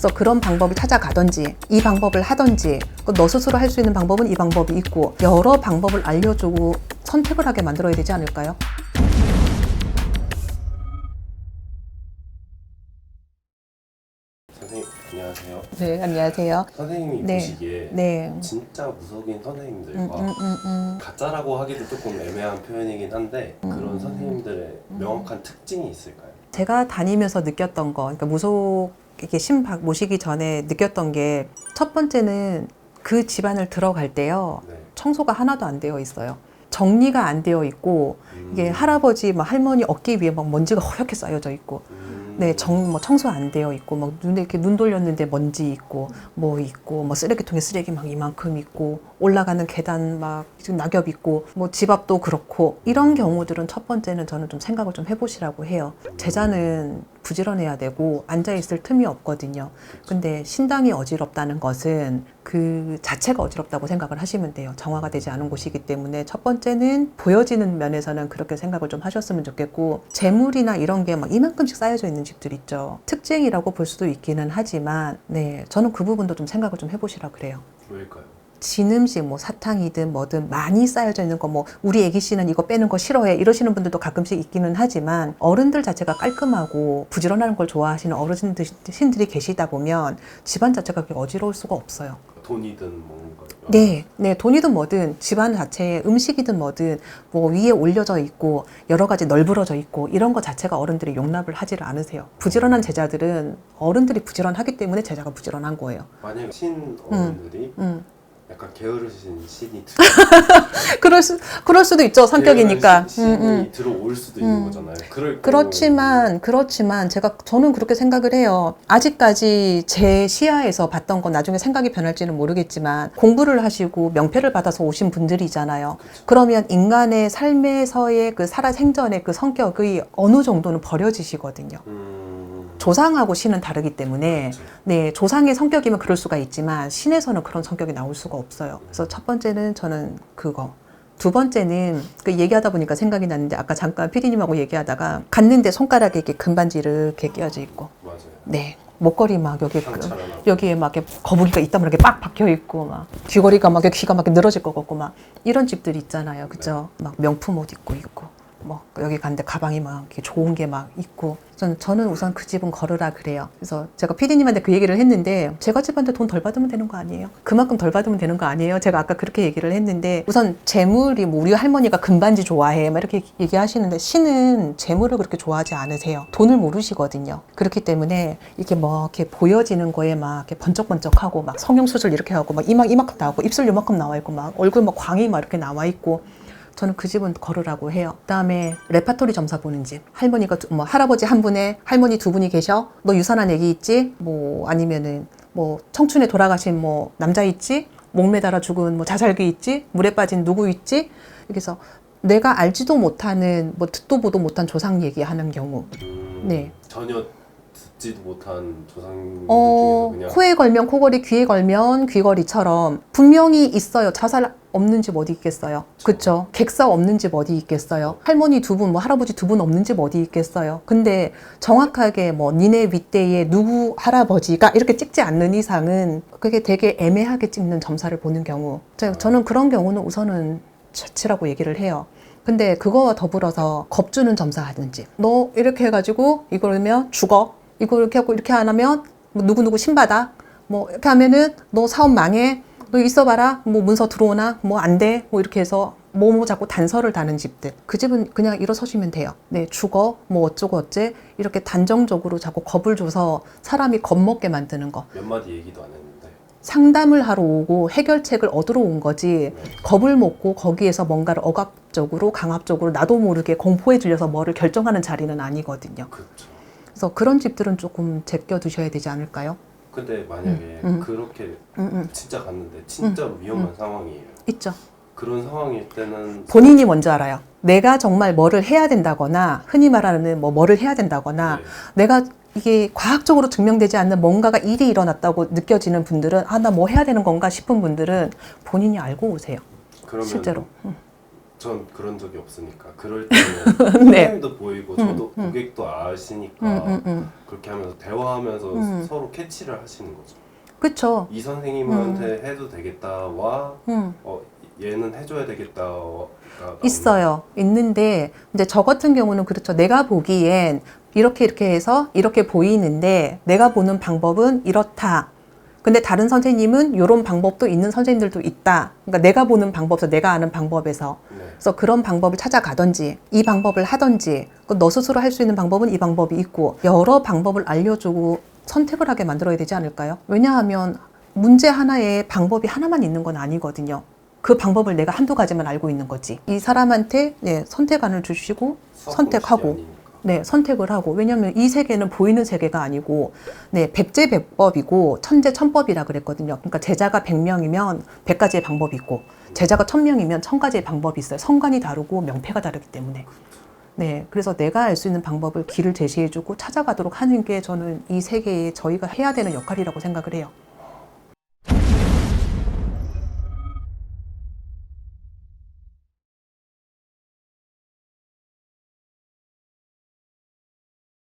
그래서 그런 방법을 찾아가든지 이 방법을 하든지 너 스스로 할 수 있는 방법은 이 방법이 있고 여러 방법을 알려주고 선택을 하게 만들어야 되지 않을까요? 선생님 안녕하세요. 네, 안녕하세요. 선생님이 네. 보시기에 네. 진짜 무속인 선생님들과 가짜라고 하기도 조금 애매한 표현이긴 한데 그런 선생님들의 명확한 특징이 있을까요? 제가 다니면서 느꼈던 거, 그러니까 무속 이렇게 모시기 전에 느꼈던 게 첫 번째는 그 집안을 들어갈 때요. 네. 청소가 하나도 안 되어 있어요. 정리가 안 되어 있고 이게 할아버지, 막 할머니 어깨 위에 막 먼지가 허옇게 쌓여져 있고 네, 뭐 청소 안 되어 있고, 막 눈에 이렇게 눈 돌렸는데 먼지 있고, 뭐 쓰레기통에 쓰레기 막 이만큼 있고, 올라가는 계단 막 지금 낙엽 있고, 뭐 집 앞도 그렇고, 이런 경우들은 첫 번째는 저는 좀 생각을 좀 해보시라고 해요. 제자는 부지런해야 되고, 앉아있을 틈이 없거든요. 근데 신당이 어지럽다는 것은 그 자체가 어지럽다고 생각을 하시면 돼요. 정화가 되지 않은 곳이기 때문에 첫 번째는 보여지는 면에서는 그렇게 생각을 좀 하셨으면 좋겠고, 재물이나 이런 게 막 이만큼씩 쌓여져 있는 집들 있죠. 특징이라고 볼 수도 있기는 하지만 네, 저는 그 부분도 좀 생각을 좀 해보시라 그래요. 왜일까요? 진 음식 뭐 사탕이든 뭐든 많이 쌓여져 있는 거, 뭐 우리 애기 씨는 이거 빼는 거 싫어해 이러시는 분들도 가끔씩 있기는 하지만 어른들 자체가 깔끔하고 부지런한 걸 좋아하시는 어르신들이 계시다 보면 집안 자체가 그렇게 어지러울 수가 없어요. 돈이든 뭔가 네, 돈이든 뭐든 집안 자체에 음식이든 뭐든 뭐 위에 올려져 있고 여러 가지 널브러져 있고 이런 거 자체가 어른들이 용납을 하지를 않으세요. 부지런한 제자들은 어른들이 부지런하기 때문에 제자가 부지런한 거예요. 만약 신 어른들이 약간 게으르신 신이 그럴 수도 있죠. 성격이니까. 신이 들어올 수도 있는 거잖아요. 그렇지만 저는 그렇게 생각을 해요. 아직까지 제 시야에서 봤던 건 나중에 생각이 변할지는 모르겠지만 공부를 하시고 명패를 받아서 오신 분들이잖아요. 그쵸. 그러면 인간의 삶에서의 그 살아생전의 그 성격이 어느 정도는 버려지시거든요. 조상하고 신은 다르기 때문에 그렇죠. 네, 조상의 성격이면 그럴 수가 있지만 신에서는 그런 성격이 나올 수가 없어요. 그래서 첫 번째는 저는 그거. 두 번째는 그 얘기하다 보니까 생각이 났는데 아까 잠깐 피디님하고 얘기하다가 갔는데 손가락에 이렇게 금반지 이렇게 끼어져 있고 맞아요. 네, 목걸이 막 상처가 나고. 여기에 막 이렇게 거북이가 이따만하게 빡 박혀 있고 막 귀걸이가 막 귀가 막 늘어질 것 같고 막 이런 집들 있잖아요. 그죠? 막 명품 옷 입고 있고 뭐 여기 갔는데 가방이 막 이렇게 좋은 게 막 있고 저는 우선 그 집은 걸으라 그래요. 그래서 제가 피디님한테 그 얘기를 했는데 제가 집한테 돈 덜 받으면 되는 거 아니에요? 그만큼 덜 받으면 되는 거 아니에요? 제가 아까 그렇게 얘기를 했는데 우선 재물이 뭐 우리 할머니가 금반지 좋아해 막 이렇게 얘기하시는데 신은 재물을 그렇게 좋아하지 않으세요. 돈을 모르시거든요. 그렇기 때문에 이렇게 뭐 이렇게 보여지는 거에 막 이렇게 번쩍번쩍하고 막 성형수술 이렇게 하고 막 이만큼 나오고 입술 요만큼 나와 있고 막 얼굴 막 광이 막 이렇게 나와 있고 저는 그 집은 걸으라고 해요. 그다음에 레파토리 점사 보는 집. 할머니가 뭐 할아버지 한 분에 할머니 두 분이 계셔. 너 유산한 애기 있지? 뭐 아니면은 뭐 청춘에 돌아가신 뭐 남자 있지? 목매달아 죽은 뭐 자살귀 있지? 물에 빠진 누구 있지? 그래서 내가 알지도 못하는 뭐 듣도 보도 못한 조상 얘기하는 경우. 네. 전혀 듣지도 못한 조상들 중에서 그냥 코에 걸면 코걸이, 귀에 걸면 귀걸이처럼 분명히 있어요. 자살 없는 집 어디 있겠어요? 그쵸? 객사 없는 집 어디 있겠어요? 할머니 두 분, 뭐 할아버지 두 분 없는 집 어디 있겠어요? 근데 정확하게 뭐 니네 윗대에 누구 할아버지가 이렇게 찍지 않는 이상은 그게 되게 애매하게 찍는 점사를 보는 경우 저는 그런 경우는 우선은 자치라고 얘기를 해요. 근데 그거와 더불어서 겁주는 점사하는 집. 너 이렇게 해가지고 이거면 죽어. 이거 이렇게 하고 이렇게 안 하면 뭐 누구누구 신받아. 뭐 이렇게 하면은 너 사업 망해. 너 있어봐라. 뭐 문서 들어오나. 뭐 안 돼. 뭐 이렇게 해서 뭐 자꾸 단서를 다는 집들. 그 집은 그냥 일어서시면 돼요. 네, 죽어. 뭐 어쩌고 어째. 이렇게 단정적으로 자꾸 겁을 줘서 사람이 겁먹게 만드는 거. 몇 마디 얘기도 안 했는데 상담을 하러 오고 해결책을 얻으러 온 거지 겁을 먹고 거기에서 뭔가를 억압적으로 강압적으로 나도 모르게 공포에 질려서 뭐를 결정하는 자리는 아니거든요. 그렇죠. 그래서 그런 집들은 조금 제껴 두셔야 되지 않을까요? 근데 만약에 그렇게 진짜 갔는데 진짜로 위험한 상황이에요. 있죠. 그런 상황일 때는 본인이 먼저 알아요. 내가 정말 뭐를 해야 된다거나 흔히 말하는 뭐를 해야 된다거나 네. 내가 이게 과학적으로 증명되지 않는 뭔가가 일이 일어났다고 느껴지는 분들은 나 뭐 해야 되는 건가 싶은 분들은 본인이 알고 오세요. 그러면 실제로. 전 그런 적이 없으니까 그럴 때는 네. 선생님도 보이고 저도 고객도 아시니까 그렇게 하면서 대화하면서 서로 캐치를 하시는 거죠. 그쵸. 이 선생님한테 해도 되겠다와 얘는 해줘야 되겠다가 있어요. 있는데 이제 저 같은 경우는 그렇죠. 내가 보기엔 이렇게 해서 이렇게 보이는데 내가 보는 방법은 이렇다. 근데 다른 선생님은 이런 방법도 있는 선생님들도 있다. 그러니까 내가 보는 방법에서 내가 아는 방법에서 네. 그래서 그런 방법을 찾아가든지 이 방법을 하든지 너 스스로 할 수 있는 방법은 이 방법이 있고 여러 방법을 알려주고 선택을 하게 만들어야 되지 않을까요? 왜냐하면 문제 하나에 방법이 하나만 있는 건 아니거든요. 그 방법을 내가 한두 가지만 알고 있는 거지. 이 사람한테 선택안을 주시고 선택하고 선택을 하고. 왜냐하면 이 세계는 보이는 세계가 아니고 백제백법이고 천재천법이라 그랬거든요. 그러니까 제자가 100명이면 100가지의 방법이 있고 제자가 1000명이면 1000가지의 방법이 있어요. 성관이 다르고 명패가 다르기 때문에. 그래서 내가 알 수 있는 방법을 길을 제시해주고 찾아가도록 하는 게 저는 이 세계에 저희가 해야 되는 역할이라고 생각을 해요.